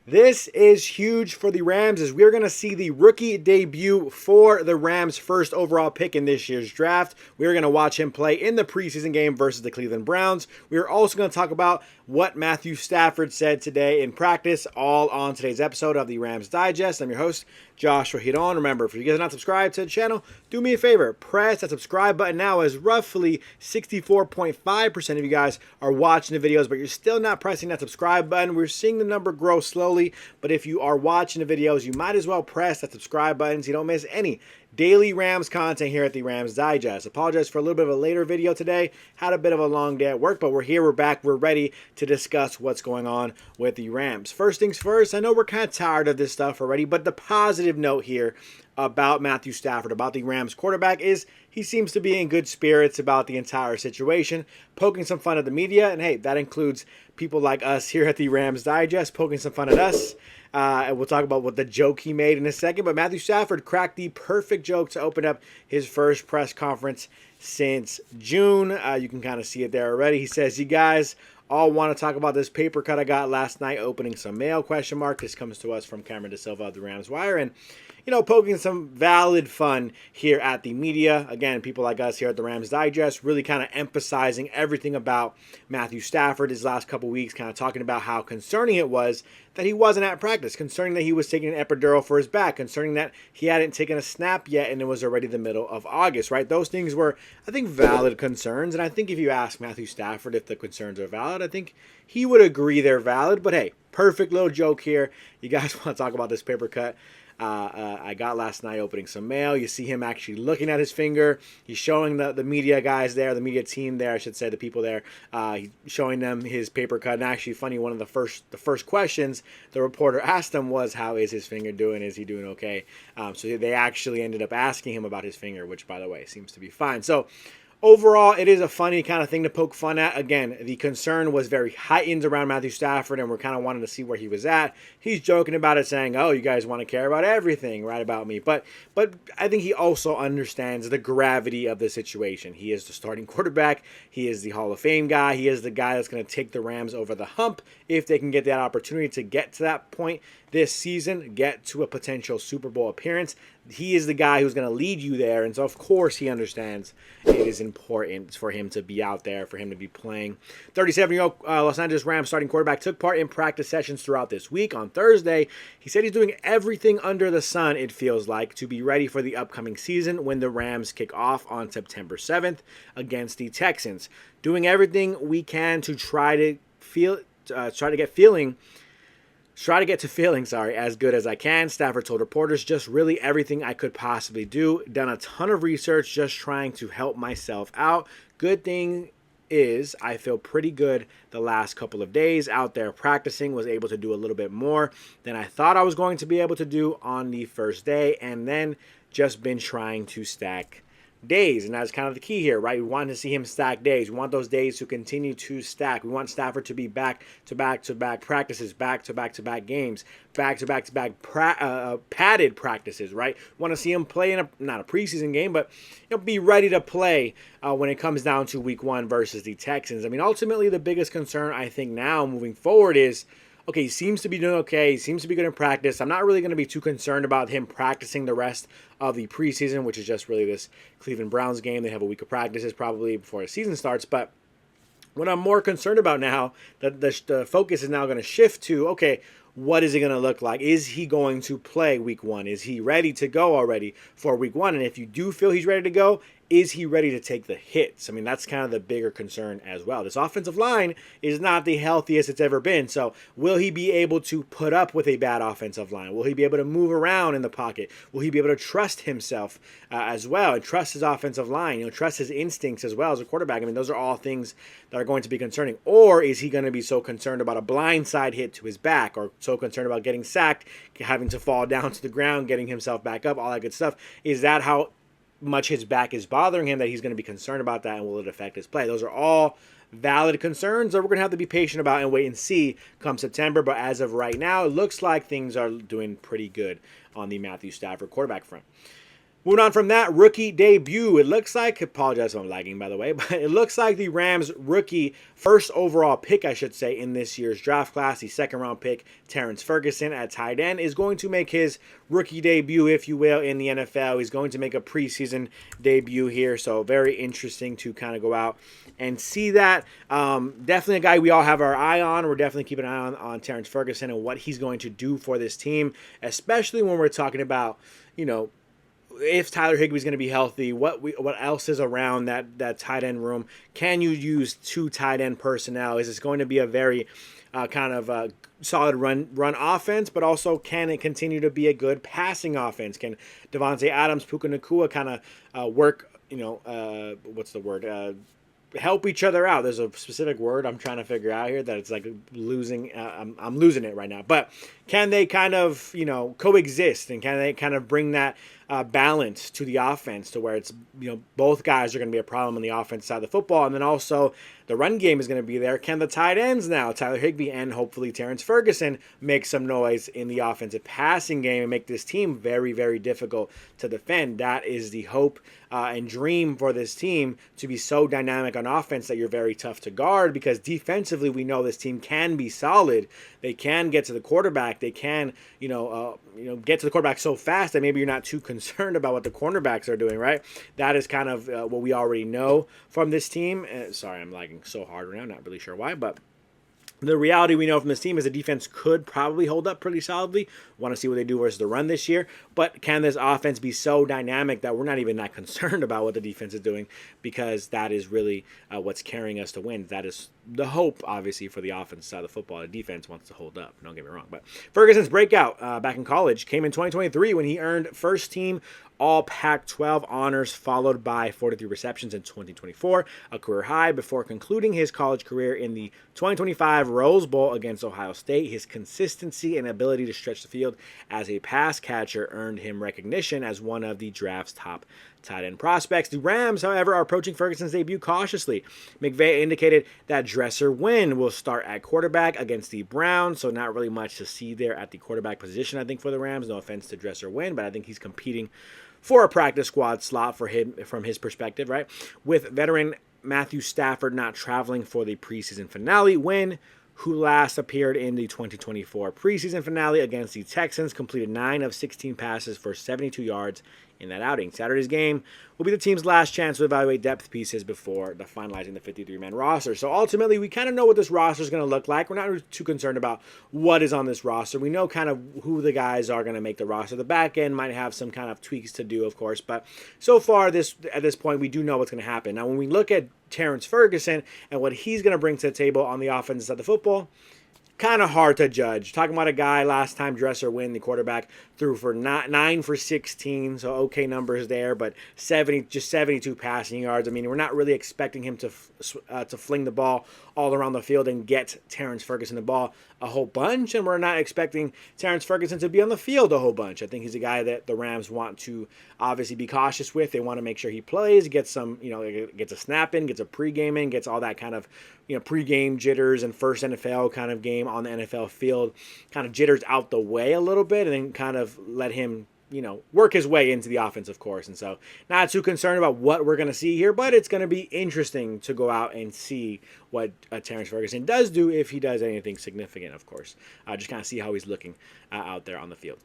This is huge for the Rams as we're going to see the rookie debut for the Rams' first overall pick in this year's draft. We're going to watch him play in the preseason game versus the Cleveland Browns. We're also going to talk about what Matthew Stafford said today in practice, all on today's episode of the Rams Digest. I'm your host, Joshua Giron. Remember, if you guys are not subscribed to the channel, do me a favor, press that subscribe button now, as roughly 64.5% of you guys are watching the videos, but you're still not pressing that subscribe button. We're seeing the number grow slowly, but if you are watching the videos, you might as well press that subscribe button so you don't miss any daily Rams content here at the Rams Digest. Apologize for a little bit of a later video today. Had a bit of a long day at work, but we're here, we're back, we're ready to discuss what's going on with the Rams. First things first, I know we're kind of tired of this stuff already, but the positive note here about Matthew Stafford, about the Rams quarterback, is he seems to be in good spirits about the entire situation, poking some fun at the media, and hey, that includes people like us here at the Rams Digest, poking some fun at us. And we'll talk about what the joke he made in a second. But Matthew Stafford cracked the perfect joke to open up his first press conference since June. You can kind of see it there already. He says, "You guys all want to talk about this paper cut I got last night, opening some mail, question mark." This comes to us from Cameron DeSilva of the Rams Wire. And, you know, poking some valid fun here at the media. Again, people like us here at the Rams Digest really kind of emphasizing everything about Matthew Stafford his last couple weeks, kind of talking about how concerning it was that he wasn't at practice, concerning that he was taking an epidural for his back, concerning that he hadn't taken a snap yet and it was already the middle of August, right? Those things were, I think, valid concerns. And I think if you ask Matthew Stafford if the concerns are valid, I think he would agree they're valid. But hey, perfect little joke here. You guys want to talk about this paper cut I got last night opening some mail. You see him actually looking at his finger. He's showing the media guys there, the media team there, I should say, the people there. He's showing them his paper cut. And actually, funny, one of the first questions the reporter asked him was, "How is his finger doing? Is he doing okay?" So they actually ended up asking him about his finger, which, by the way, seems to be fine. So overall, it is a funny kind of thing to poke fun at. Again, the concern was very heightened around Matthew Stafford, and we're kind of wanting to see where he was at. He's joking about it, saying, "Oh, you guys want to care about everything, right, about me." But I think he also understands the gravity of the situation. He is the starting quarterback. He is the Hall of Fame guy. He is the guy that's going to take the Rams over the hump if they can get that opportunity to get to that point this season, get to a potential Super Bowl appearance. He is the guy who's going to lead you there, and so of course he understands it is important for him to be out there, for him to be playing. 37-year-old Los Angeles Rams starting quarterback took part in practice sessions throughout this week. On Thursday, he said he's doing everything under the sun, it feels like, to be ready for the upcoming season when the Rams kick off on September 7th against the Texans. Doing everything we can to try to get to feeling as good as I can, Stafford told reporters. Just really everything I could possibly do. Done a ton of research, just trying to help myself out. Good thing is I feel pretty good the last couple of days out there practicing. Was able to do a little bit more than I thought I was going to be able to do on the first day, and then just been trying to stack days, and that's kind of the key here, right? We want to see him stack days. We want those days to continue to stack. We want Stafford to be back to back to back practices, back to back to back games, back to back to back padded practices, right? We want to see him play in not a preseason game, but be ready to play when it comes down to week 1 versus the Texans. I mean, ultimately, the biggest concern I think now moving forward is, okay, he seems to be doing okay. He seems to be good in practice. I'm not really going to be too concerned about him practicing the rest of the preseason, which is just really this Cleveland Browns game. They have a week of practices probably before the season starts. But what I'm more concerned about now, that the focus is now going to shift to, okay, what is it going to look like? Is he going to play week 1? Is he ready to go already for week 1? And if you do feel he's ready to go, is he ready to take the hits? I mean, that's kind of the bigger concern as well. This offensive line is not the healthiest it's ever been. So will he be able to put up with a bad offensive line? Will he be able to move around in the pocket? Will he be able to trust himself as well, and trust his offensive line, trust his instincts as well as a quarterback? I mean, those are all things that are going to be concerning. Or is he going to be so concerned about a blindside hit to his back, or so concerned about getting sacked, having to fall down to the ground, getting himself back up, all that good stuff? Is that how much his back is bothering him that he's going to be concerned about that, and will it affect his play? Those are all valid concerns that we're going to have to be patient about and wait and see come September. But as of right now, it looks like things are doing pretty good on the Matthew Stafford quarterback front. Moving on from that, rookie debut. It looks like, apologize if I'm lagging by the way, but it looks like the Rams rookie first overall pick, I should say, in this year's draft class, the second round pick, Terrence Ferguson at tight end, is going to make his rookie debut, if you will, in the NFL. He's going to make a preseason debut here, so very interesting to kind of go out and see that. Definitely a guy we all have our eye on. We're definitely keeping an eye on Terrence Ferguson and what he's going to do for this team, especially when we're talking about, if Tyler Higbee's going to be healthy, what else is around that tight end room? Can you use two tight end personnel? Is this going to be a very solid run offense, but also can it continue to be a good passing offense? Can Devontae Adams, Puka Nacua kind of work, what's the word? Help each other out. There's a specific word I'm trying to figure out here that it's like losing. I'm losing it right now. But can they kind of, coexist, and can they kind of bring that balance to the offense to where it's, both guys are going to be a problem on the offense side of the football, and then also the run game is going to be there. Can the tight ends now, Tyler Higbee and hopefully Terrence Ferguson, make some noise in the offensive passing game and make this team very, very difficult to defend? That is the hope and dream for this team, to be so dynamic on offense that you're very tough to guard, because defensively we know this team can be solid. They can get to the quarterback. They can, get to the quarterback so fast that maybe you're not too concerned about what the cornerbacks are doing, right? That is kind of what we already know from this team. Sorry, I'm lagging so hard right now. Not really sure why, but the reality we know from this team is the defense could probably hold up pretty solidly. Want to see what they do versus the run this year. But can this offense be so dynamic that we're not even that concerned about what the defense is doing, because that is really what's carrying us to win. That is the hope, obviously, for the offense side of the football. The defense wants to hold up. Don't get me wrong. But Ferguson's breakout back in college came in 2023 when he earned first team all Pac-12 honors, followed by 43 receptions in 2024, a career high, before concluding his college career in the 2025 Rose Bowl against Ohio State. His consistency and ability to stretch the field as a pass catcher earned him recognition as one of the draft's top tight end prospects. The Rams, however, are approaching Ferguson's debut cautiously. McVay indicated that Dresser Wynn will start at quarterback against the Browns, so not really much to see there at the quarterback position, I think, for the Rams. No offense to Dresser Wynn, but I think he's competing for a practice squad slot for him from his perspective, right? With veteran Matthew Stafford not traveling for the preseason finale, Wynn, who last appeared in the 2024 preseason finale against the Texans, completed 9 of 16 passes for 72 yards in that outing. Saturday's game will be the team's last chance to evaluate depth pieces before finalizing the 53-man roster. So ultimately, we kind of know what this roster is going to look like. We're not too concerned about what is on this roster. We know kind of who the guys are going to make the roster. The back end might have some kind of tweaks to do, of course, but so far at this point, we do know what's going to happen. Now, when we look at Terrence Ferguson and what he's going to bring to the table on the offensive side of the football, kind of hard to judge. Talking about a guy last time, Dresser Wynn, the quarterback, threw for 9 for 16, so okay numbers there, but 72 passing yards. I mean, we're not really expecting him to fling the ball all around the field and get Terrence Ferguson the ball a whole bunch, and we're not expecting Terrence Ferguson to be on the field a whole bunch. I think he's a guy that the Rams want to obviously be cautious with. They want to make sure he plays, gets some, gets a snap in, gets a pregame in, gets all that kind of, pregame jitters and first NFL kind of game on the NFL field, kind of jitters out the way a little bit, and then kind of let him, work his way into the offense, of course. And so not too concerned about what we're going to see here, but it's going to be interesting to go out and see what Terrence Ferguson does do, if he does anything significant, of course. Just kind of see how he's looking out there on the field.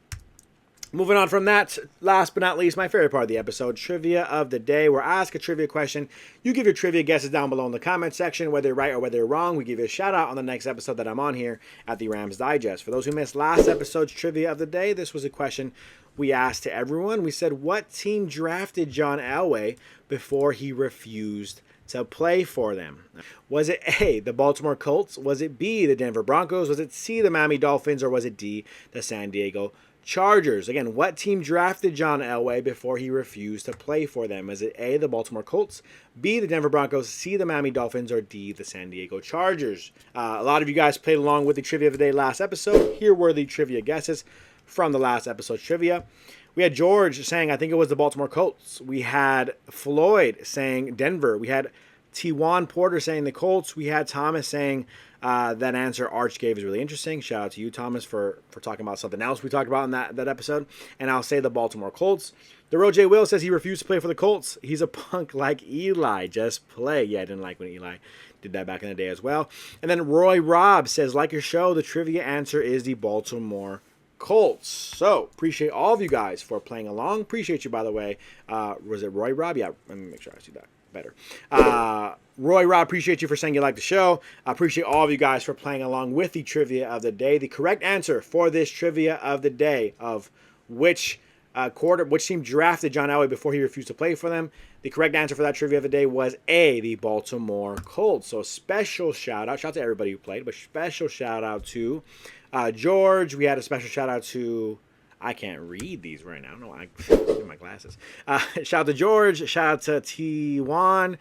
Moving on from that, last but not least, my favorite part of the episode, Trivia of the Day, where I ask a trivia question. You give your trivia guesses down below in the comment section, whether you're right or whether you're wrong. We give you a shout out on the next episode that I'm on here at the Rams Digest. For those who missed last episode's Trivia of the Day, this was a question we asked to everyone. We said, what team drafted John Elway before he refused to play for them? Was it A, the Baltimore Colts? Was it B, the Denver Broncos? Was it C, the Miami Dolphins? Or was it D, the San Diego Chargers? Again, what team drafted John Elway before he refused to play for them? Is it A, the Baltimore Colts, B, the Denver Broncos, C, the Miami Dolphins, or D, the San Diego Chargers? A lot of you guys played along with the Trivia of the Day last episode. Here were the trivia guesses from the last episode's trivia. We had George saying, I think it was the Baltimore Colts. We had Floyd saying Denver. We had T1 Porter saying the Colts. We had Thomas saying That answer Arch gave is really interesting. Shout out to you, Thomas, for talking about something else we talked about in that episode. And I'll say the Baltimore Colts. The Roger Will says he refused to play for the Colts. He's a punk like Eli. Just play. Yeah, I didn't like when Eli did that back in the day as well. And then Roy Robb says, like your show, the trivia answer is the Baltimore Colts. So, appreciate all of you guys for playing along. Appreciate you, by the way. Was it Roy Robb? Yeah, let me make sure I see that better. Roy Robb, appreciate you for saying you like the show. I appreciate all of you guys for playing along with the trivia of the day. The correct answer for this trivia of the day of which team drafted John Elway before he refused to play for them. The correct answer for that trivia of the day was A, the Baltimore Colts. So special shout out to everybody who played, but special shout out to George. We had a special shout out to, I can't read these right now. No, I get my glasses. Shout out to George. Shout out to T1.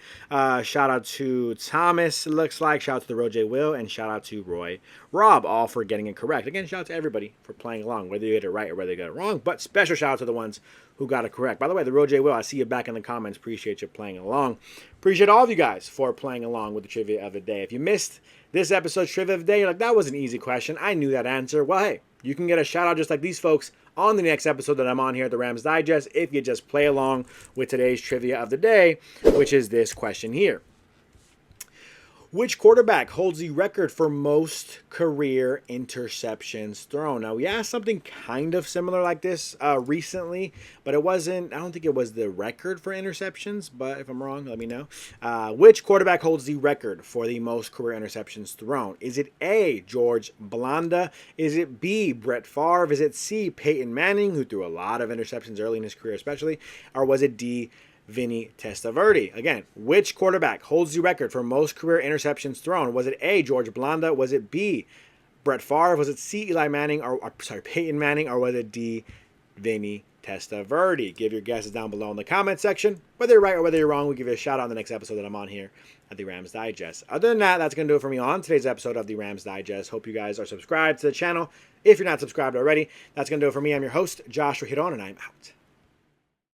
Shout out to Thomas, it looks like. Shout out to the Roger Will. And shout out to Roy Robb, all for getting it correct. Again, shout out to everybody for playing along, whether you get it right or whether you got it wrong. But special shout out to the ones who got it correct. By the way, the Roger Will, I see you back in the comments. Appreciate you playing along. Appreciate all of you guys for playing along with the trivia of the day. If you missed this episode's trivia of the day, you're like, that was an easy question. I knew that answer. Well, hey, you can get a shout out just like these folks on the next episode that I'm on here at the Rams Digest if you just play along with today's trivia of the day, which is this question here. Which quarterback holds the record for most career interceptions thrown? Now, we asked something kind of similar like this recently, but it wasn't, I don't think it was the record for interceptions, but if I'm wrong, let me know. Which quarterback holds the record for the most career interceptions thrown? Is it A, George Blanda? Is it B, Brett Favre? Is it C, Peyton Manning, who threw a lot of interceptions early in his career especially? Or was it D, Vinny Testaverde? Again, which quarterback holds the record for most career interceptions thrown? Was it A, George Blanda? Was it B, Brett Favre? Was it C, Peyton Manning? Or was it D, Vinny Testaverde? Give your guesses down below in the comment section. Whether you're right or whether you're wrong, we'll give you a shout out in the next episode that I'm on here at the Rams Digest. Other than that, that's going to do it for me on today's episode of the Rams Digest. Hope you guys are subscribed to the channel. If you're not subscribed already, that's going to do it for me. I'm your host, Joshua Giron, and I'm out.